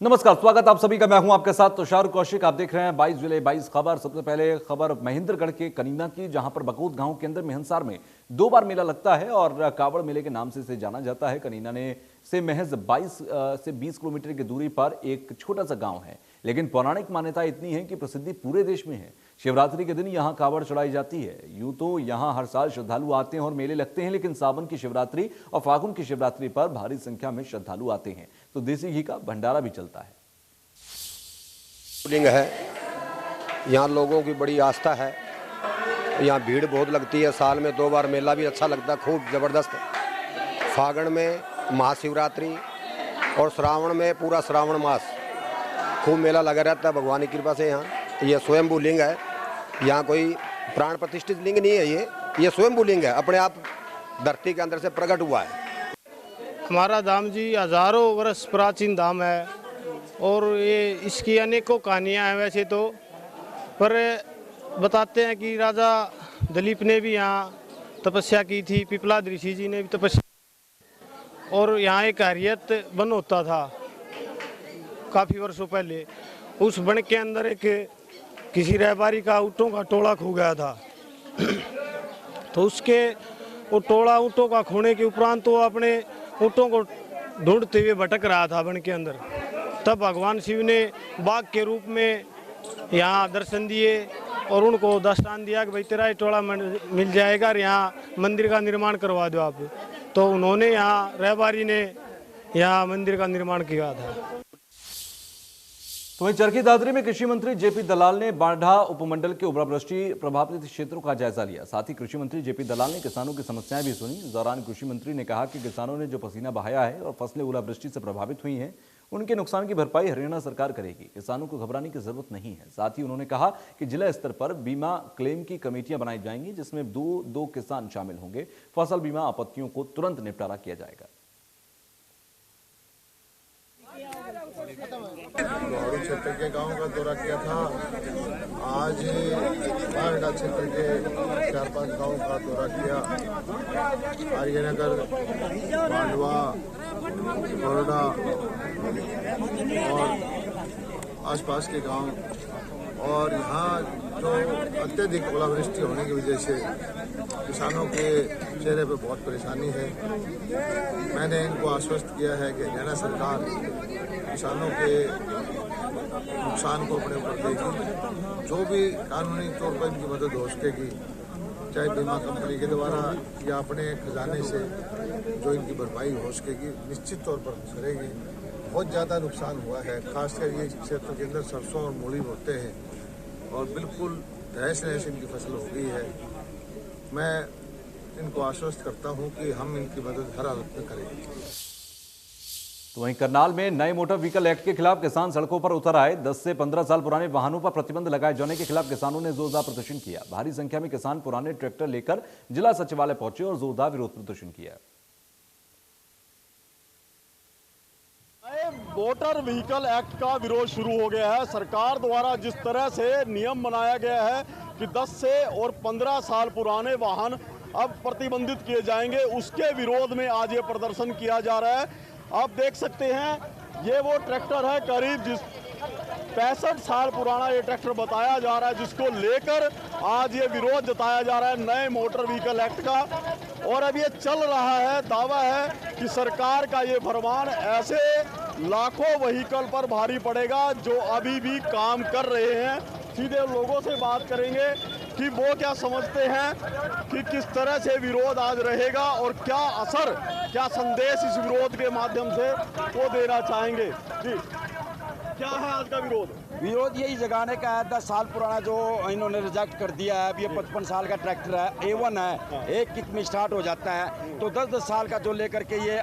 नमस्कार, स्वागत आप सभी का। मैं हूं आपके साथ तुषार कौशिक। आप देख रहे हैं 22 जुलाई 22 खबर। सबसे पहले खबर महेंद्रगढ़ के कनीना की, जहां पर बकोत गांव के अंदर मेहनसार में 2 बार मेला लगता है और कावड़ मेले के नाम से इसे जाना जाता है। कनीना से महज 22 से 20 किलोमीटर की दूरी पर एक छोटा सा गांव है, लेकिन पौराणिक मान्यता इतनी है कि प्रसिद्धि पूरे देश में है। शिवरात्रि के दिन यहाँ कावड़ चढ़ाई जाती है। यूं तो यहाँ हर साल श्रद्धालु आते हैं और मेले लगते हैं, लेकिन सावन की शिवरात्रि और फागुन की शिवरात्रि पर भारी संख्या में श्रद्धालु आते हैं तो देसी घी का भंडारा भी चलता है। लिंग है, यहाँ लोगों की बड़ी आस्था है। यहाँ भीड़ बहुत लगती है। साल में 2 बार मेला भी अच्छा लगता है, खूब ज़बरदस्त। फागण में महाशिवरात्रि और श्रावण में पूरा श्रावण मास खूब मेला लगा रहता है भगवान की कृपा से। यहाँ ये स्वयंभू लिंग है। यहाँ कोई प्राण प्रतिष्ठित लिंग नहीं है, ये स्वयंभू लिंग है, अपने आप धरती के अंदर से प्रकट हुआ है। हमारा धाम जी हजारों वर्ष प्राचीन धाम है और ये इसकी अनेकों कहानियाँ हैं वैसे तो, पर बताते हैं कि राजा दिलीप ने भी यहाँ तपस्या की थी, पिपलाद ऋषि जी ने भी तपस्या, और यहाँ एक हरियत वन होता था काफ़ी वर्षों पहले। उस वन के अंदर एक किसी रहबारी का ऊँटों का टोला खो गया था। तो उसके वो टोला ऊँटों का खोने के उपरांत वो अपने ऊँटों को ढूंढते हुए भटक रहा था वन के अंदर। तब भगवान शिव ने बाघ के रूप में यहाँ दर्शन दिए और उनको दस्तान दिया कि भाई तेरा ये टोला मिल जाएगा और यहाँ मंदिर का निर्माण करवा दो आप। तो उन्होंने यहाँ रहबारी ने यहाँ मंदिर का निर्माण किया था। तो वहीं चरखी दादरी में कृषि मंत्री जेपी दलाल ने बाढ़ा उपमंडल के ओलावृष्टि प्रभावित क्षेत्रों का जायजा लिया। साथ ही कृषि मंत्री जेपी दलाल ने किसानों की समस्याएं भी सुनी। इस दौरान कृषि मंत्री ने कहा कि किसानों ने जो पसीना बहाया है और फसलें ओलावृष्टि से प्रभावित हुई हैं, उनके नुकसान की भरपाई हरियाणा सरकार करेगी। किसानों को घबराने की जरूरत नहीं है। साथ ही उन्होंने कहा कि जिला स्तर पर बीमा क्लेम की कमेटियां बनाई जाएंगी, जिसमें दो किसान शामिल होंगे। फसल बीमा आपत्तियों को तुरंत निपटारा किया जाएगा। लोहारू क्षेत्र के गांव का दौरा किया था। आज बारडा क्षेत्र के 4-5 गांव का दौरा किया। आर्यनगर, मांडवा, बरोडा और आसपास के गांव, और यहाँ जो अत्यधिक ओलावृष्टि होने की वजह से किसानों के चेहरे पर बहुत परेशानी है। मैंने इनको आश्वस्त किया है कि हरियाणा सरकार किसानों के नुकसान को अपने ऊपर लेगी। जो भी कानूनी तौर पर इनकी मदद हो सकेगी, चाहे बीमा कंपनी के द्वारा या अपने खजाने से जो इनकी भरपाई हो सकेगी, निश्चित तौर पर करेंगे। बहुत ज़्यादा नुकसान हुआ है, खासकर ये क्षेत्र के अंदर सरसों और मूली बोते हैं और बिल्कुल तहस नहस इनकी फसल हो गई है। मैं इनको आश्वस्त करता हूं कि हम इनकी मदद हर हालत में करेंगे। तो वहीं करनाल में नए मोटर व्हीकल एक्ट के खिलाफ किसान सड़कों पर उतर आए। 10 से 15 साल पुराने वाहनों पर प्रतिबंध लगाए जाने के खिलाफ किसानों ने जोरदार प्रदर्शन किया। भारी संख्या में किसान पुराने ट्रैक्टर लेकर जिला सचिवालय पहुंचे और जोरदार विरोध प्रदर्शन किया। मोटर व्हीकल एक्ट का विरोध शुरू हो गया है। सरकार द्वारा जिस तरह से नियम बनाया गया है कि 10 से और 15 साल पुराने वाहन अब प्रतिबंधित किए जाएंगे, उसके विरोध में आज ये प्रदर्शन किया जा रहा है। आप देख सकते हैं ये वो ट्रैक्टर है, करीब 65 साल पुराना ये ट्रैक्टर बताया जा रहा है, जिसको लेकर आज ये विरोध जताया जा रहा है नए मोटर व्हीकल एक्ट का। और अब ये चल रहा है, दावा है कि सरकार का ये फरमान ऐसे लाखों व्हीकल पर भारी पड़ेगा जो अभी भी काम कर रहे हैं। सीधे लोगों से बात करेंगे कि वो क्या समझते हैं कि किस तरह से विरोध आज रहेगा और क्या असर, क्या संदेश इस विरोध के माध्यम से वो देना चाहेंगे। जी, क्या है आज का विरोध? विरोध यही जगाने का है। 10 साल पुराना जो इन्होंने रिजेक्ट कर दिया है। अब ये 55 साल का ट्रैक्टर है, A1 है, एक किक में स्टार्ट हो जाता है। तो 10-10 साल का जो लेकर के ये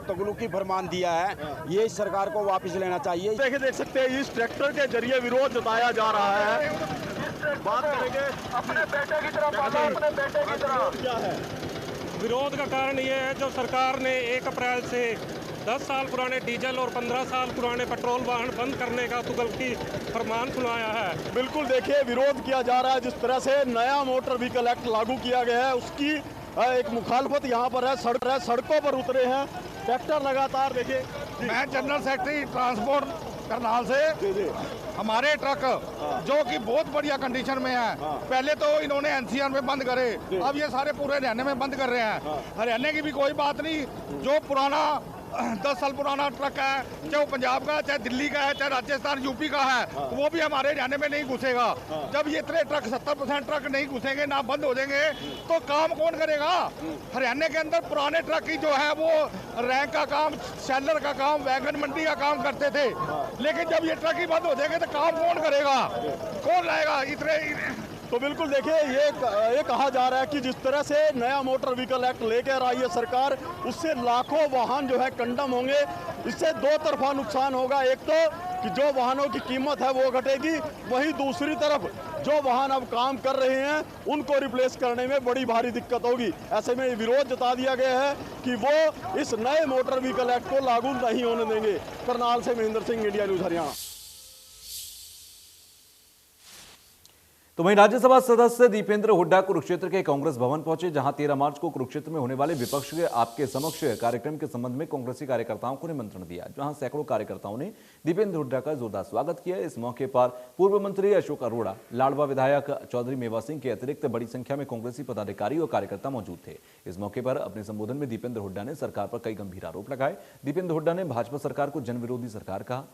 तगलुकी फरमान दिया है, ये सरकार को वापस लेना चाहिए। देख सकते हैं इस ट्रैक्टर के जरिए विरोध जताया जा रहा है। बात करेंगे अपने बेटे की तरफ, अपने बेटे की तरफ। क्या है विरोध का कारण ये है, जो सरकार ने 1 अप्रैल से 10 साल पुराने डीजल और 15 साल पुराने पेट्रोल वाहन बंद करने का तुगलकी फरमान सुनाया है। बिल्कुल, देखिए विरोध किया जा रहा है। जिस तरह से नया मोटर व्हीकल एक्ट लागू किया गया है, उसकी एक मुखालफत यहाँ पर है। सड़कों पर उतरे हैं ट्रैक्टर लगातार। देखिए, मैं जनरल सेक्रेटरी ट्रांसपोर्ट करनाल से हमारे ट्रक जो कि बहुत बढ़िया कंडीशन में है। पहले तो इन्होंने एनसीआर में बंद करे, अब ये सारे पूरे हरियाणा में बंद कर रहे हैं। हरियाणा की भी कोई बात नहीं, जो पुराना 10 साल पुराना ट्रक है, चाहे वो पंजाब का है, चाहे दिल्ली का है, चाहे राजस्थान यूपी का है, वो भी हमारे हरियाणा में नहीं घुसेगा। जब ये इतने ट्रक 70% ट्रक नहीं घुसेंगे, ना बंद हो जाएंगे, तो काम कौन करेगा? हरियाणा के अंदर पुराने ट्रक ही जो है वो रैंक का काम, सेलर का काम, वैगन मंडी का काम करते थे। लेकिन जब ये ट्रक ही बंद हो जाएंगे तो काम कौन करेगा? कौन लाएगा इतने? तो बिल्कुल देखिए, ये कहा जा रहा है कि जिस तरह से नया मोटर व्हीकल एक्ट लेकर आई है सरकार, उससे लाखों वाहन जो है कंडम होंगे। इससे दो तरफा नुकसान होगा। एक तो कि जो वाहनों की कीमत है वो घटेगी, वहीं दूसरी तरफ जो वाहन अब काम कर रहे हैं उनको रिप्लेस करने में बड़ी भारी दिक्कत होगी। ऐसे में विरोध जता दिया गया है कि वो इस नए मोटर व्हीकल एक्ट को लागू नहीं होने देंगे। करनाल से महेंद्र सिंह, इंडिया न्यूज हरियाणा। तो वहीं राज्यसभा सदस्य दीपेंद्र हुड्डा कुरुक्षेत्र के कांग्रेस भवन पहुंचे, जहां 13 मार्च को कुरुक्षेत्र में होने वाले विपक्ष के आपके समक्ष कार्यक्रम के संबंध में कांग्रेसी कार्यकर्ताओं को निमंत्रण दिया, जहां सैकड़ों कार्यकर्ताओं ने दीपेंद्र हुड्डा का जोरदार स्वागत किया। इस मौके पर पूर्व मंत्री अशोक अरोड़ा, लाडवा विधायक चौधरी मेवा सिंह के अतिरिक्त बड़ी संख्या में कांग्रेसी पदाधिकारी और कार्यकर्ता मौजूद थे। इस मौके पर अपने संबोधन में दीपेंद्र हुड्डा ने सरकार पर कई गंभीर आरोप लगाए। दीपेंद्र हुड्डा ने भाजपा सरकार को जनविरोधी सरकार कहा।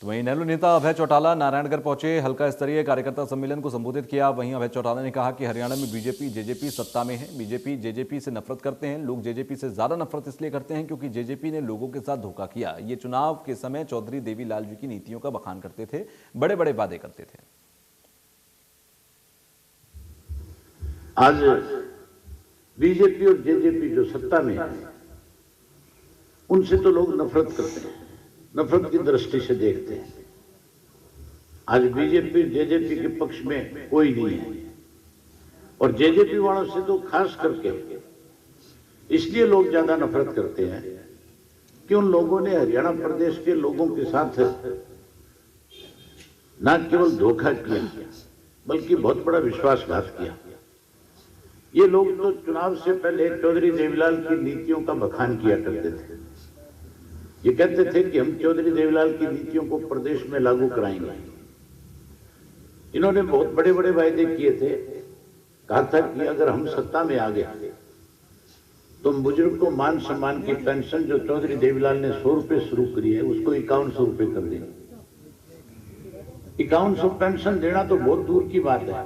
तो वहीं नेहरू नेता अभय चौटाला नारायणगढ़ पहुंचे, हल्का स्तरीय कार्यकर्ता सम्मेलन को संबोधित किया। वहीं अभय चौटाला ने कहा कि हरियाणा में बीजेपी जेजेपी सत्ता में है। बीजेपी जेजेपी से नफरत करते हैं लोग। जेजेपी से ज्यादा नफरत इसलिए करते हैं क्योंकि जेजेपी ने लोगों के साथ धोखा किया। ये चुनाव के समय चौधरी देवीलाल जी की नीतियों का बखान करते थे, बड़े बड़े वादे करते थे। आज बीजेपी और जेजेपी जो सत्ता में है, उनसे तो लोग नफरत करते हैं, नफरत की दृष्टि से देखते हैं। आज बीजेपी जेजेपी के पक्ष में कोई नहीं है, और जेजेपी वालों से तो खास करके इसलिए लोग ज्यादा नफरत करते हैं कि उन लोगों ने हरियाणा प्रदेश के लोगों के साथ न केवल धोखा किया बल्कि बहुत बड़ा विश्वासघात किया। ये लोग तो चुनाव से पहले चौधरी देवीलाल की नीतियों का बखान किया करते थे। ये कहते थे कि हम चौधरी देवीलाल की नीतियों को प्रदेश में लागू कराएंगे। इन्होंने बहुत बड़े बड़े वायदे किए थे। कहा था कि अगर हम सत्ता में आ गए तो बुजुर्ग को मान सम्मान की पेंशन जो चौधरी देवीलाल ने 100 रुपए शुरू करी है उसको 5100 रुपए कर देंगे। 5100 पेंशन देना तो बहुत दूर की बात है,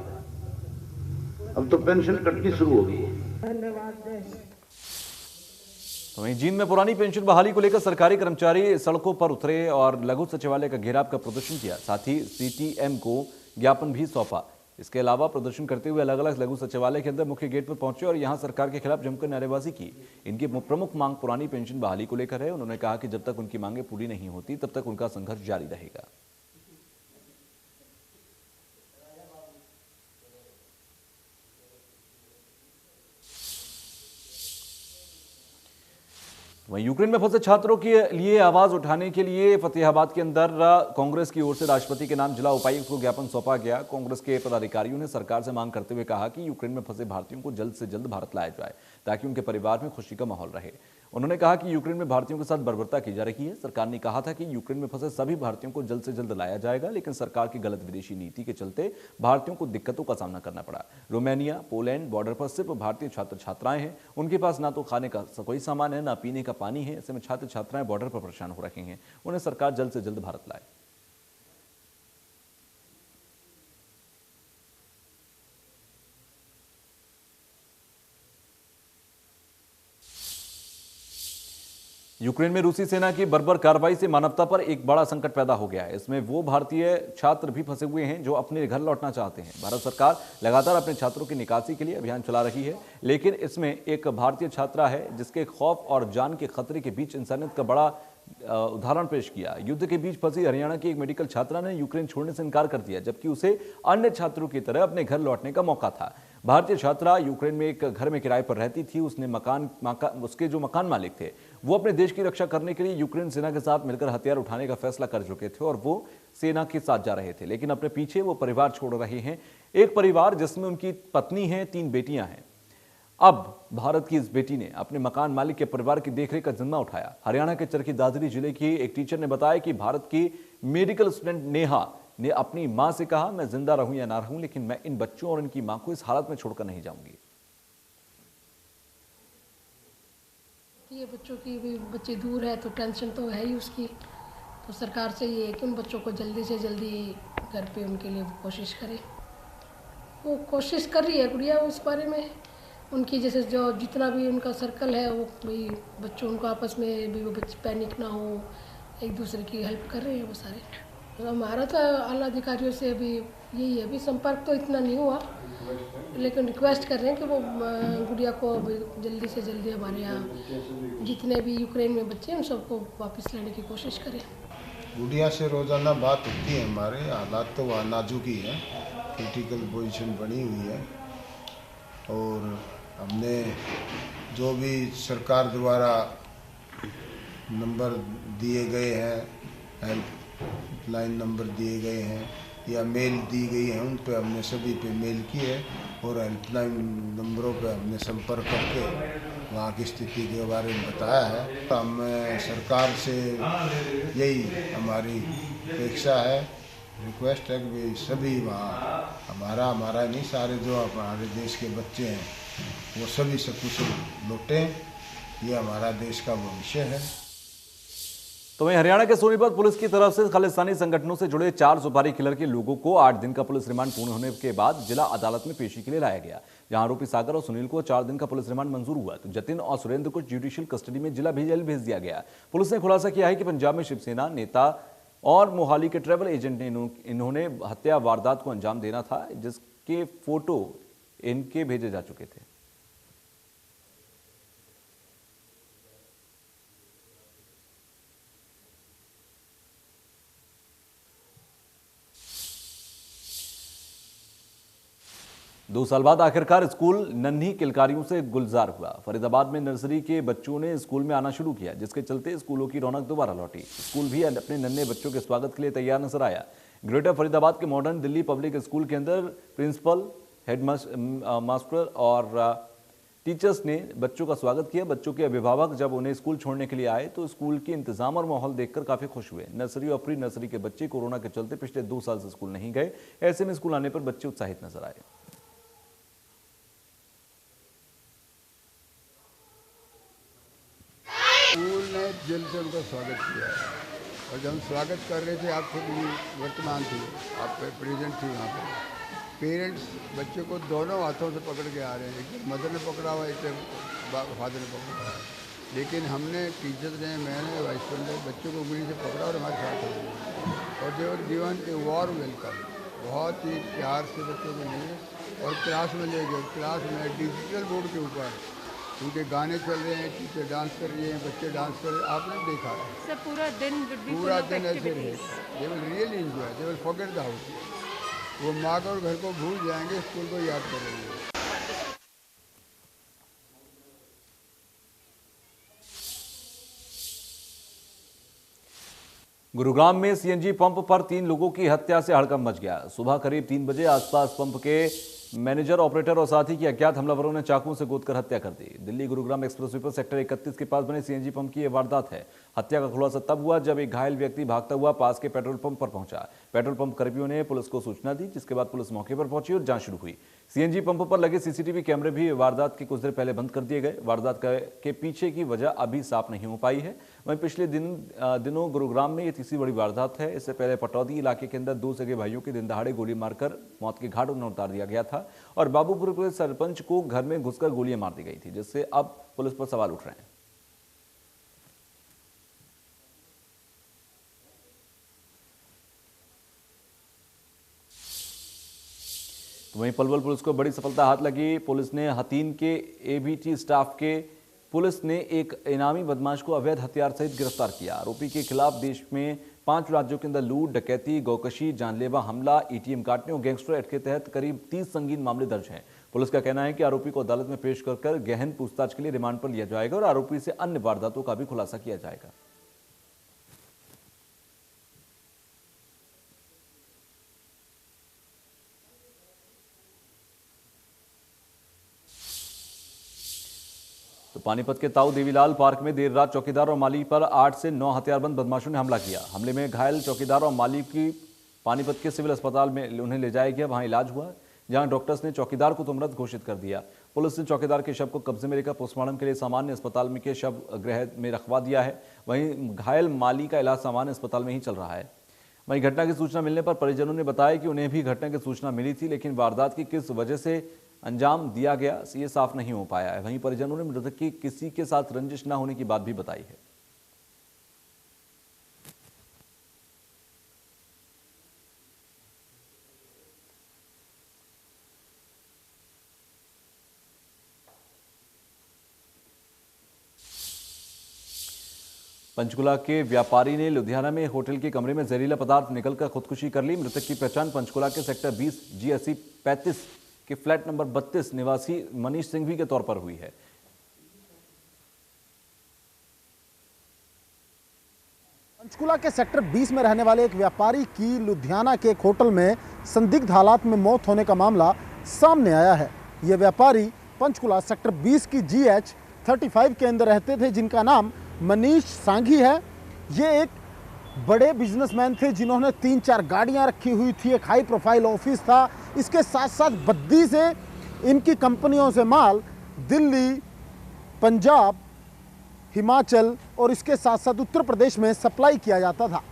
अब तो पेंशन कटनी शुरू हो गई है। तो वहीं जींद में पुरानी पेंशन बहाली को लेकर सरकारी कर्मचारी सड़कों पर उतरे और लघु सचिवालय का घेराव का प्रदर्शन किया। साथ ही सीटीएम को ज्ञापन भी सौंपा। इसके अलावा प्रदर्शन करते हुए अलग अलग लघु सचिवालय के अंदर मुख्य गेट पर पहुंचे और यहां सरकार के खिलाफ जमकर नारेबाजी की। इनकी प्रमुख मांग पुरानी पेंशन बहाली को लेकर है। उन्होंने कहा कि जब तक उनकी मांगें पूरी नहीं होती तब तक उनका संघर्ष जारी रहेगा। वहीं यूक्रेन में फंसे छात्रों के लिए आवाज उठाने के लिए फतेहाबाद के अंदर कांग्रेस की ओर से राष्ट्रपति के नाम जिला उपायुक्त को ज्ञापन सौंपा गया। कांग्रेस के पदाधिकारियों ने सरकार से मांग करते हुए कहा कि यूक्रेन में फंसे भारतीयों को जल्द से जल्द भारत लाया जाए ताकि उनके परिवार में खुशी का माहौल रहे। उन्होंने कहा कि यूक्रेन में भारतीयों के साथ बर्बरता की जा रही है। सरकार ने कहा था कि यूक्रेन में फंसे सभी भारतीयों को जल्द से जल्द लाया जाएगा, लेकिन सरकार की गलत विदेशी नीति के चलते भारतीयों को दिक्कतों का सामना करना पड़ा। रोमानिया, पोलैंड बॉर्डर पर सिर्फ भारतीय छात्र छात्राएं हैं। उनके पास ना तो खाने का कोई सामान है, ना पीने का पानी है। ऐसे में छात्र छात्राएं बॉर्डर पर परेशान हो रहे हैं। उन्हें सरकार जल्द से जल्द भारत लाए। यूक्रेन में रूसी सेना की बर्बर कार्रवाई से मानवता पर एक बड़ा संकट पैदा हो गया है। इसमें वो भारतीय छात्र भी फंसे हुए हैं जो अपने घर लौटना चाहते हैं। भारत सरकार लगातार अपने छात्रों की निकासी के लिए अभियान चला रही है, लेकिन इसमें एक भारतीय छात्रा है जिसके खौफ और जान के खतरे के बीच इंसानियत का बड़ा उदाहरण पेश किया। युद्ध के बीच फंसी हरियाणा की एक मेडिकल छात्रा ने यूक्रेन छोड़ने से इनकार कर दिया, जबकि उसे अन्य छात्रों की तरह अपने घर लौटने का मौका था। भारतीय छात्रा यूक्रेन में एक घर में किराए पर रहती थी। उसने उसके जो मकान मालिक थे वो अपने देश की रक्षा करने के लिए यूक्रेन सेना के साथ मिलकर हथियार उठाने का फैसला कर चुके थे और वो सेना के साथ जा रहे थे, लेकिन अपने पीछे वो परिवार छोड़ रहे हैं। एक परिवार जिसमें उनकी पत्नी है, 3 बेटियां हैं। अब भारत की इस बेटी ने अपने मकान मालिक के परिवार की देखरेख का जिम्मा उठाया। हरियाणा के चरखी दादरी जिले की एक टीचर ने बताया कि भारत की मेडिकल स्टूडेंट नेहा ने अपनी मां से कहा, मैं जिंदा रहूं या ना रहूं, लेकिन मैं इन बच्चों और इनकी मां को इस हालत में छोड़कर नहीं जाऊंगी। ये बच्चों की भी, बच्चे दूर है तो टेंशन तो है ही उसकी, तो सरकार से ये है कि उन बच्चों को जल्दी से जल्दी घर पे उनके लिए कोशिश करे। वो कोशिश कर रही है गुड़िया उस बारे में, उनकी जैसे जो जितना भी उनका सर्कल है वो भाई बच्चों उनको आपस में भी वो बच्चे पैनिक ना हो, एक दूसरे की हेल्प कर रहे हैं वो सारे। तो हमारा तो आला अधिकारियों से अभी यही है, अभी संपर्क तो इतना नहीं हुआ, लेकिन रिक्वेस्ट कर रहे हैं कि वो गुड़िया को जल्दी से जल्दी हमारे यहाँ जितने भी यूक्रेन में बच्चे हैं उन सबको वापस लाने की कोशिश करें। गुड़िया से रोज़ाना बात होती है, हमारे हालात तो वहाँ नाजुक ही है, क्रिटिकल पोजीशन बनी हुई है और हमने जो भी सरकार द्वारा नंबर दिए गए हैं, हेल्पलाइन नंबर दिए गए हैं या मेल दी गई है, उन पे हमने सभी पे मेल किए और हेल्पलाइन नंबरों पे हमने संपर्क करके वहाँ की स्थिति के बारे में बताया है। हम सरकार से यही हमारी अपेक्षा है, रिक्वेस्ट है कि सभी वहाँ हमारा नहीं, सारे जो हमारे देश के बच्चे हैं वो सभी सकुशल लौटें, ये हमारा देश का भविष्य है। तो वहीं हरियाणा के सोनीपत पुलिस की तरफ से खालिस्तानी संगठनों से जुड़े 4 सुपारी किलर के लोगों को 8 दिन का पुलिस रिमांड पूर्ण होने के बाद जिला अदालत में पेशी के लिए लाया गया, जहां आरोपी सागर और सुनील को 4 दिन का पुलिस रिमांड मंजूर हुआ, तो जतिन और सुरेंद्र को जुडिशियल कस्टडी में जिला जेल भेज दिया गया। पुलिस ने खुलासा किया है कि पंजाब में शिवसेना नेता और मोहाली के ट्रैवल एजेंट ने इन्होंने हत्या वारदात को अंजाम देना था, जिसके फोटो इनके भेजे जा चुके थे। दो साल बाद आखिरकार स्कूल नन्ही किलकारियों से गुलजार हुआ। फरीदाबाद में नर्सरी के बच्चों ने स्कूल में आना शुरू किया, जिसके चलते स्कूलों की रौनक दोबारा लौटी। स्कूल भी अपने नन्हे बच्चों के स्वागत के लिए तैयार नजर आया। ग्रेटर फरीदाबाद के मॉडर्न दिल्ली पब्लिक स्कूल के अंदर प्रिंसिपल, हेड मास्टर और टीचर्स ने बच्चों का स्वागत किया। बच्चों के अभिभावक जब उन्हें स्कूल छोड़ने के लिए आए तो स्कूल के इंतजाम और माहौल देखकर काफी खुश हुए। नर्सरी और प्री नर्सरी के बच्चे कोरोना के चलते पिछले 2 साल से स्कूल नहीं गए, ऐसे में स्कूल आने पर बच्चे उत्साहित नजर आए। स्कूल ने दिल से उनका स्वागत किया है और जब हम स्वागत कर रहे थे, आप खुद भी वर्तमान थी, आप प्रेजेंट थी वहाँ पर। पेरेंट्स बच्चे को दोनों हाथों से पकड़ के आ रहे हैं, एक मदर ने पकड़ा हुआ, एक फादर ने पकड़ा हुआ है, लेकिन हमने टीचर्स ने, मैंने, वाइस प्रिंसिपल बच्चों को उंगली से पकड़ा और हमारे साथ हो और they were given a warm welcome. बहुत ही प्यार से बच्चों को लिए और क्लास में ले गए। क्लास में डिजिटल बोर्ड के ऊपर उनके गाने चल रहे हैं, टीचर डांस कर रही हैं, बच्चे डांस कर रहे हैं, आपने देखा है। सर पूरा दिन ऐसे रहे, they will really enjoy, they will forget the house. वो माँ और घर को भूल जाएंगे, स्कूल को याद करेंगे। गुरुग्राम में सीएनजी पंप पर 3 लोगों की हत्या से हड़कंप मच गया। सुबह करीब 3 बजे आसपास पंप के मैनेजर, ऑपरेटर और साथी की अज्ञात हमलावरों ने चाकुओं से गोदकर हत्या कर दी। दिल्ली गुरुग्राम एक्सप्रेसवे पर सेक्टर 31 के पास बने सीएनजी पंप की यह वारदात है। हत्या का खुलासा तब हुआ जब एक घायल व्यक्ति भागता हुआ पास के पेट्रोल पंप पर पहुंचा। पेट्रोल पंप कर्मियों ने पुलिस को सूचना दी, जिसके बाद पुलिस मौके पर पहुंची और जांच शुरू हुई। सीएनजी पंप पर लगे सीसीटीवी कैमरे भी वारदात के कुछ देर पहले बंद कर दिए गए। वारदात के पीछे की वजह अभी साफ नहीं हो पाई है। वहीं पिछले दिनों गुरुग्राम में यह तीसरी बड़ी वारदात है। इससे पहले पटौदी इलाके के अंदर 2 सगे भाइयों के दिन दहाड़े गोली मारकर मौत के घाट उन्हें उतार दिया गया था और बाबूपुर के सरपंच को घर में घुसकर गोलियां मार दी गई थी, जिससे अब पुलिस पर सवाल उठ रहे हैं। तो वहीं पलवल पुलिस को बड़ी सफलता हाथ लगी। पुलिस ने हथीन के एबीटी स्टाफ के पुलिस ने एक इनामी बदमाश को अवैध हथियार सहित गिरफ्तार किया। आरोपी के खिलाफ देश में 5 राज्यों के अंदर लूट, डकैती, गौकशी, जानलेवा हमला, एटीएम काटने और गैंगस्टर एक्ट के तहत करीब 30 संगीन मामले दर्ज हैं। पुलिस का कहना है कि आरोपी को अदालत में पेश कर गहन पूछताछ के लिए रिमांड पर लिया जाएगा और आरोपी से अन्य वारदातों का भी खुलासा किया जाएगा। तो पानीपत के ताऊ देवीलाल पार्क में देर रात चौकीदार और माली पर 8 से 9 हथियारबंद बदमाशों ने हमला किया। हमले में घायल चौकीदार और माली की पानीपत के सिविल अस्पताल में उन्हें ले जाया गया। वहां इलाज हुआ, जहां डॉक्टर्स ने चौकीदार को तो मृत घोषित कर दिया। पुलिस ने चौकीदार के शव को कब्जे में लेकर पोस्टमार्टम के लिए सामान्य अस्पताल में के शव गृह में रखवा दिया है। वहीं घायल माली का इलाज सामान्य अस्पताल में ही चल रहा है। वहीं घटना की सूचना मिलने पर परिजनों ने बताया कि उन्हें भी घटना की सूचना मिली थी, लेकिन वारदात की किस वजह से अंजाम दिया गया ये साफ नहीं हो पाया है। वहीं परिजनों ने मृतक की किसी के साथ रंजिश न होने की बात भी बताई है। पंचकुला के व्यापारी ने लुधियाना में होटल के कमरे में जहरीला पदार्थ निकलकर खुदकुशी कर ली। मृतक की पहचान पंचकुला के सेक्टर 20 G80 35 के फ्लैट नंबर 32 निवासी मनीष सिंघवी के तौर पर हुई है। पंचकुला के सेक्टर 20 में रहने वाले एक व्यापारी की लुधियाना के एक होटल में संदिग्ध हालात में मौत होने का मामला सामने आया है। ये व्यापारी पंचकुला सेक्टर 20 की GH 35 के अंदर रहते थे, जिनका नाम मनीष सांघी है। ये एक बड़े बिजनेसमैन थे जिन्होंने 3-4 गाड़ियां रखी हुई थी, एक हाई प्रोफाइल ऑफिस था। इसके साथ साथ बद्दी से इनकी कंपनियों से माल दिल्ली, पंजाब, हिमाचल और इसके साथ साथ उत्तर प्रदेश में सप्लाई किया जाता था।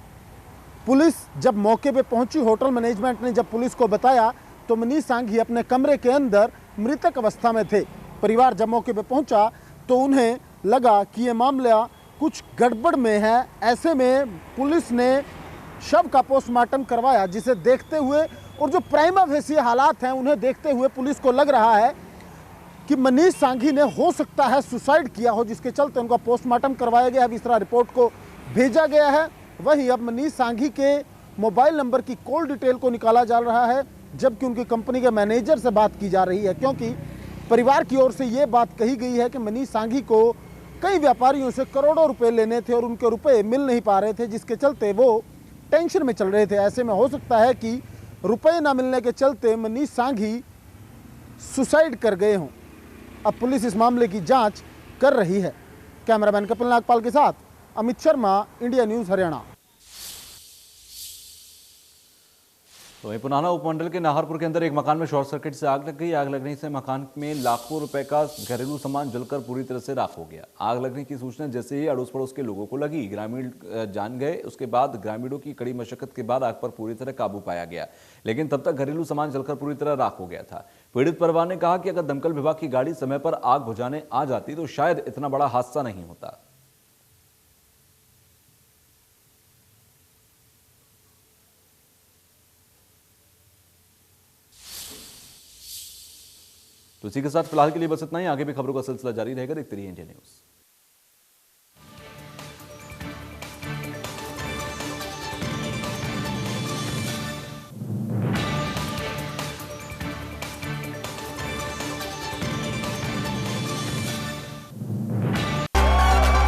पुलिस जब मौके पे पहुंची, होटल मैनेजमेंट ने जब पुलिस को बताया तो मनीष सांघी अपने कमरे के अंदर मृतक अवस्था में थे। परिवार जब मौके पे पहुंचा तो उन्हें लगा कि ये मामला कुछ गड़बड़ में है। ऐसे में पुलिस ने शव का पोस्टमार्टम करवाया, जिसे देखते हुए और जो प्राइमा फेसी हालात हैं उन्हें देखते हुए पुलिस को लग रहा है कि मनीष सांघी ने हो सकता है सुसाइड किया हो, जिसके चलते उनका पोस्टमार्टम करवाया गया। अब इस तरह रिपोर्ट को भेजा गया है। वहीं अब मनीष सांघी के मोबाइल नंबर की कॉल डिटेल को निकाला जा रहा है, जबकि उनकी कंपनी के मैनेजर से बात की जा रही है, क्योंकि परिवार की ओर से ये बात कही गई है कि मनीष सांघी को कई व्यापारियों से करोड़ों रुपए लेने थे और उनके रुपए मिल नहीं पा रहे थे, जिसके चलते वो टेंशन में चल रहे थे। ऐसे में हो सकता है कि रुपए ना मिलने के चलते मनीष सांघी सुसाइड कर गए हों। अब पुलिस इस मामले की जांच कर रही है। कैमरामैन कपिल नागपाल के साथ अमित शर्मा, इंडिया न्यूज़ हरियाणा। तो वहीं पुनाना उपमंडल के नाहरपुर के अंदर एक मकान में शॉर्ट सर्किट से आग लग गई। आग लगने से मकान में लाखों रुपए का घरेलू सामान जलकर पूरी तरह से राख हो गया। आग लगने की सूचना जैसे ही अड़ोस पड़ोस के लोगों को लगी, ग्रामीण जान गए। उसके बाद ग्रामीणों की कड़ी मशक्कत के बाद आग पर पूरी तरह काबू पाया गया, लेकिन तब तक घरेलू सामान जलकर पूरी तरह राख हो गया था। पीड़ित परिवार ने कहा कि अगर दमकल विभाग की गाड़ी समय पर आग बुझाने आ जाती तो शायद इतना बड़ा हादसा नहीं होता। तो इसी के साथ फिलहाल के लिए बस इतना ही। आगे भी खबरों का सिलसिला जारी रहेगा। देखते रहिए इंडिया न्यूज़।